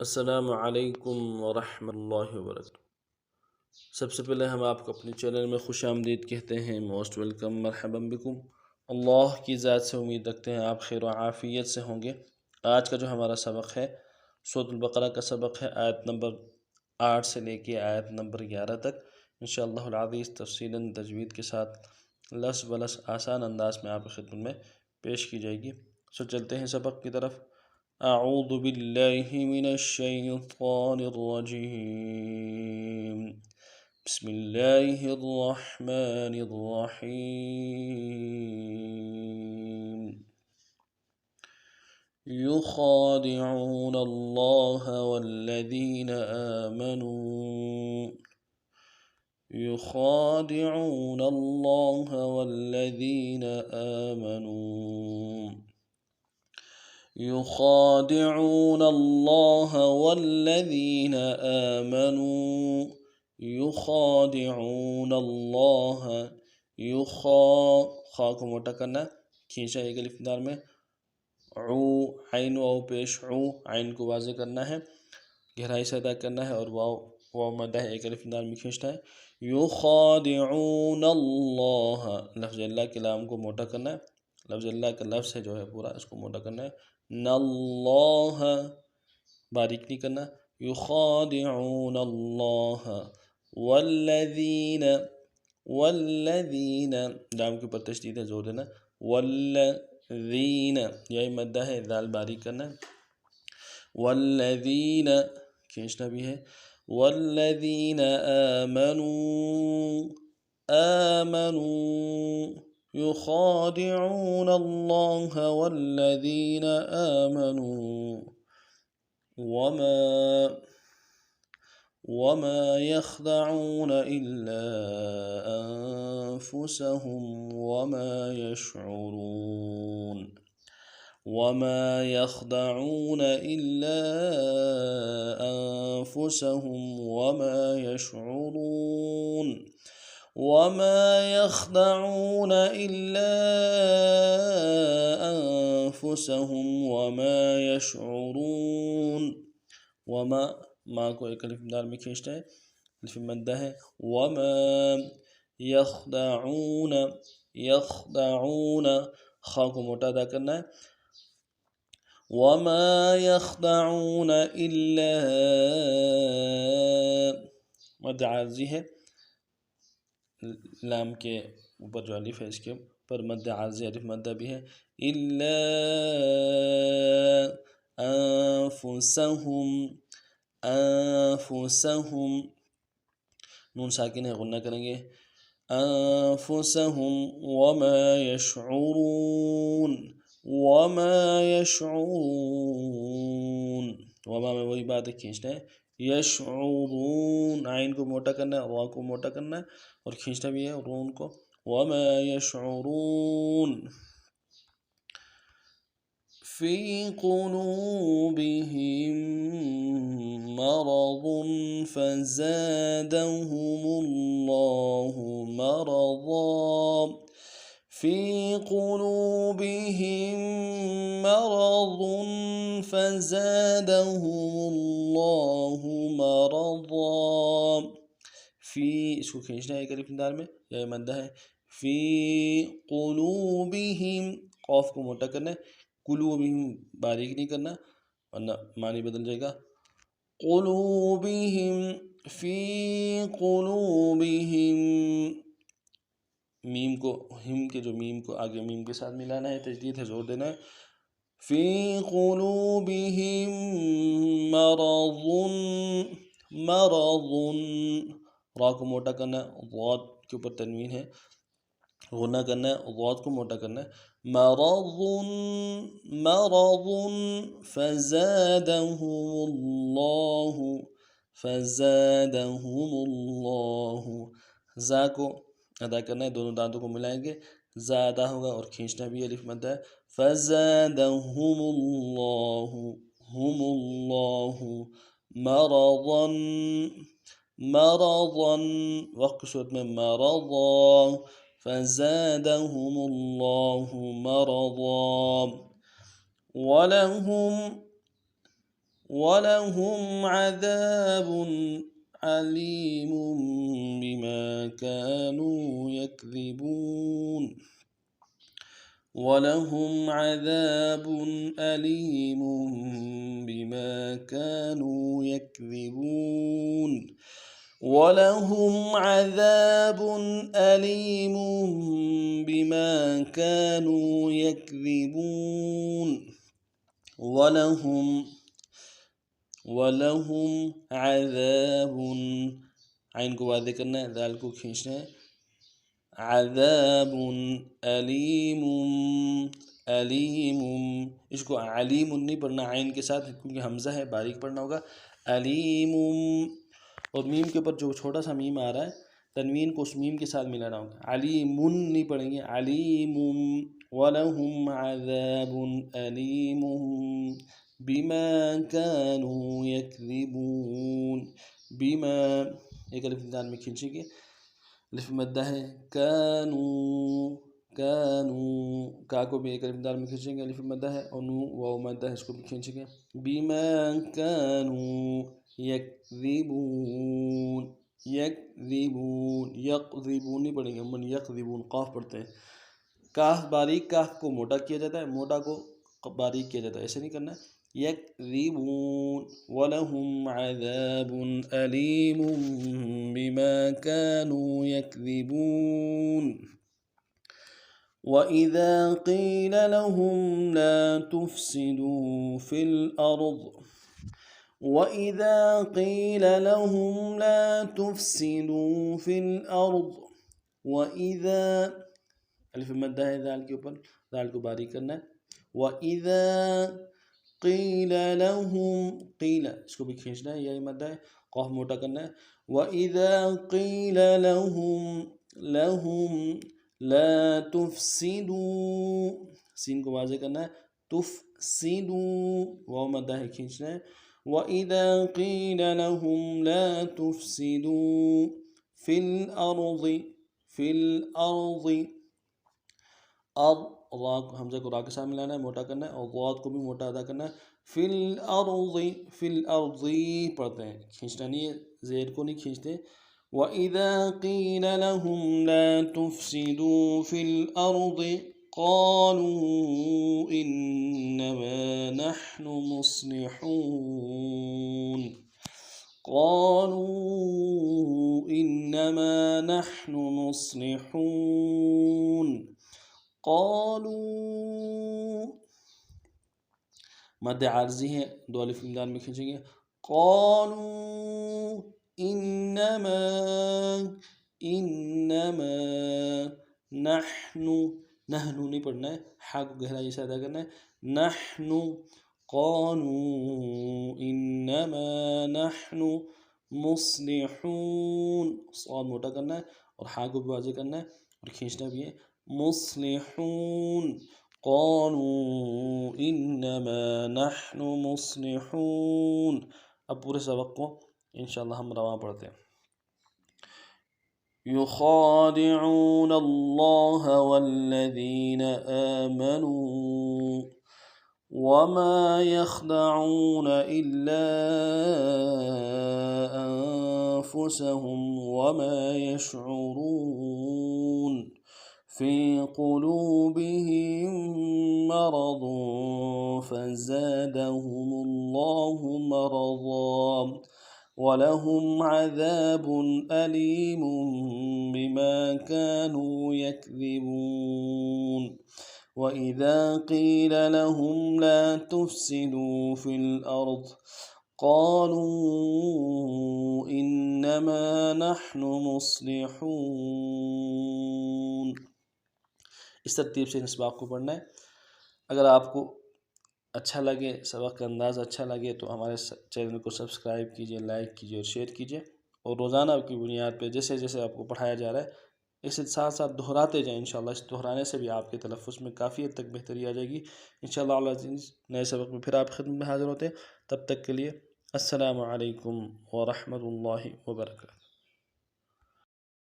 السلام علیکم ورحمۃ اللہ وبرکاتہ۔ سب سے پہلے ہم آپ کو اپنے چینل میں خوش آمدید کہتے ہیں، موسٹ ویلکم، مرحبا بکم۔ اللہ کی ذات سے امید رکھتے ہیں آپ خیر و عافیت سے ہوں گے۔ آج کا جو ہمارا سبق ہے سورۃ البقرہ کا سبق ہے، آیت نمبر 8 سے لے کے آیت نمبر 11 تک انشاءاللہ العزیز تفصیلاً تجوید کے ساتھ لس بلس آسان انداز میں آپ کی خدمت میں پیش کی جائے گی۔ سو چلتے ہیں سبق کی طرف۔ اعوذ باللہ من الشیطان الرجیم، بسم اللہ الرحمن الرحیم۔ یخادعون اللہ والذین آمنوا يخادعون الله والذين آمنوا يخادعون الله والذين آمنوا يخادعون الله خا کو موٹا کرنا ہے، کھینچا ایک الف دار میں، عو عین واو پیش عو، عین کو واضح کرنا ہے، گہرائی سے ادا کرنا ہے، اور واو مدہ ہے، ایک الف دار میں کھینچنا ہے۔ یخادعون اللہ، لفظ اللہ کے لام کو موٹا کرنا ہے، لفظ اللہ کا لفظ ہے جو ہے پورا، اس کو موٹا کرنا ہے۔ ناللہ باریک نہیں کرنا۔ یخادعون اللہ والذین لام کے اوپر تشدید ہے، زور دینا، والذین یہ مدہ ہے، ذال باریک کرنا ہے، والذین کھینچنا بھی ہے، والذین آمنوا یخادعون اللہ والذین آمنوا وما يخدعون إلا أنفسهم وما يشعرون وما يخدعون إلا أنفسهم وما يشعرون وما يخدعون إلا أنفسهم وما يشعرون وما ما کو ایک الف دار میں کھینچنا ہے، الف مدہ ہے، وما يخدعون خا کو موٹا ادا کرنا ہے، وما يخدعون إلا مد عارضی ہے، لام کے اوپر جو الف ہے اس کے اوپر مد عارضی الف مدہ بھی ہے، إلا أنفسهم نون ساکن ہے، غنہ کریں گے، أنفسهم وما يشعرون وما میں وہی بات ہے، کھینچنا ہے، یشعرون عین کو موٹا کرنا ہے، را کو موٹا کرنا ہے اور کھینچنا بھی ہے رون کو، وما یشعرون فی قلوبہم مرض فزادهم اللہ مرضا فی قلوبہم مرض فزادهم اللہ مرضا فی اس کو کھینچنا ہے ایک الف دار میں، یہ مدہ ہے، فی قلوبہم قاف کو موٹا کرنا ہے، قلوبہم باریک نہیں کرنا ورنہ معنی بدل جائے گا، قلوبہم فی قلوبہم میم کو ہم کے جو میم کو آگے میم کے ساتھ ملانا ہے، تجدید ہے، زور دینا ہے، فی قلوبہم مرض را کو موٹا کرنا ہے، ضاد کے اوپر تنوین ہے، غنہ کرنا ہے، ضاد کو موٹا کرنا ہے، مرض فزادهم اللہ زا کو ادا کرنا ہے، دونوں دانتوں کو ملائیں گے، زیادہ ہوگا اور کھینچنا بھی الف مدہ ہے، فزادهم اللہ مرضا وقت کی صورت میں مرضا، فزادهم اللہ مرضا وَلَهُمْ عَذَابٌ أَلِيمٌ بِمَا كَانُوا يَكْذِبُونَ وَلَهُمْ عَذَابٌ أَلِيمٌ بِمَا كَانُوا يَكْذِبُونَ وَلَهُمْ عَذَابٌ أَلِيمٌ بِمَا كَانُوا يَكْذِبُونَ وَلَهُمْ عَذَابٌ عین کو واضح کرنا ہے، دال کو کھینچنا ہے، عذاب علیم اس کو علیم نہیں پڑھنا عین کے ساتھ کیونکہ حمزہ ہے، باریک پڑھنا ہوگا، علیم، اور میم کے اوپر جو چھوٹا سا میم آ رہا ہے تنوین کو اس میم کے ساتھ ملانا ہوگا، علیم نہیں پڑھیں گے، علیم، وَلَهُمْ عَذَابٌ أَلِيمٌ بِمَا كَانُوا يَكْذِبُونَ بِمَا ایک الف دال میں کھینچیں گے، الف مدہ ہے، کانو کا کو بھی ایک الف دال میں کھینچیں گے، الف مدہ ہے، اور نو واو مدہ ہے، اس کو بھی کھینچیں گے، بِمَا كَانُوا يَكْذِبُونَ یقذبون نہیں پڑھیں گے، من یقذبون قاف پڑھتے ہیں، کاف باریک کاف کو موٹا کیا جاتا ہے، موٹا کو باریک کیا جاتا ہے، ایسے نہیں کرنا ہے، یکذبون وَلَهُمْ عَذَابٌ أَلِيمٌ بِمَا كَانُوا يَكْذِبُونَ وَإِذَا قِيلَ لَهُمْ لَا تُفْسِدُوا فِي الْأَرْضِ وَإِذَا قِيلَ لَهُمْ لَا تُفْسِدُوا فِي الْأَرْضِ وَإِذَا الف مدہ ہے دال کے اوپر، دال کو باریک کرنا ہے، وَإِذَا قِيلَ لَهُمْ قِيلَ اس کو بھی کھینچنا ہے، یہی مدہ ہے، قاف موٹا کرنا ہے، وَإِذَا قِيلَ لَهُمْ لَا تُفْسِدُوا سین کو واضح کرنا ہے، تُفْسِدُوا واو مدہ ہے، کھینچنا ہے، وَإِذَا قِيلَ لَهُمْ لَا تُفْسِدُوا فِي الْأَرْضِ حمزہ کو را کے ساتھ ملانا ہے، موٹا کرنا ہے، اور ضاد کو بھی موٹا ادا کرنا ہے، فی الارض پڑھتے ہیں، کھینچنا نہیں ہے، زیر کو نہیں کھینچتے، وَإِذَا قِيلَ لَهُمْ لَا تُفْسِدُوا فِي الْأَرْضِ قَالُوا إِنَّمَا نَحْنُ مُصْلِحُونَ قالوا مد عارضی ہے، دو الف لام میں کھینچیں گے، قالوا انما نحن نہیں پڑھنا ہے، حا کو گہرائی سے ادا کرنا ہے، نحن قالوا انما نحن مصلحون صاد موٹا کرنا ہے، اور حا کو بھی واضح کرنا ہے اور کھینچنا بھی ہے، مصلحون قالوا انما نحن مصلحون۔ اب پورے سبق کو انشاءاللہ ہم رواں پڑھتے ہیں۔ يخادعون الله والذين آمنوا وما يخدعون إلا أنفسهم وما يشعرون في قلوبهم مرض فزادهم الله مرضا ولهم عذاب أليم بما كانوا يكذبون وإذا قيل لهم لا تفسدوا في الأرض قالوا إنما نحن مصلحون۔ اس ترتیب سے ان اسباق کو پڑھنا ہے۔ اگر آپ کو اچھا لگے، سبق کا انداز اچھا لگے تو ہمارے چینل کو سبسکرائب کیجئے، لائک کیجئے اور شیئر کیجئے، اور روزانہ کی بنیاد پہ جیسے جیسے آپ کو پڑھایا جا رہا ہے اس کے ساتھ ساتھ دہراتے جائیں، انشاءاللہ اس دہرانے سے بھی آپ کے تلفظ میں کافی حد تک بہتری آ جائے گی انشاءاللہ العزیز۔ نئے سبق میں پھر آپ خدمت میں حاضر ہوتے ہیں، تب تک کے لیے السلام علیکم ورحمۃ اللہ وبرکاتہ۔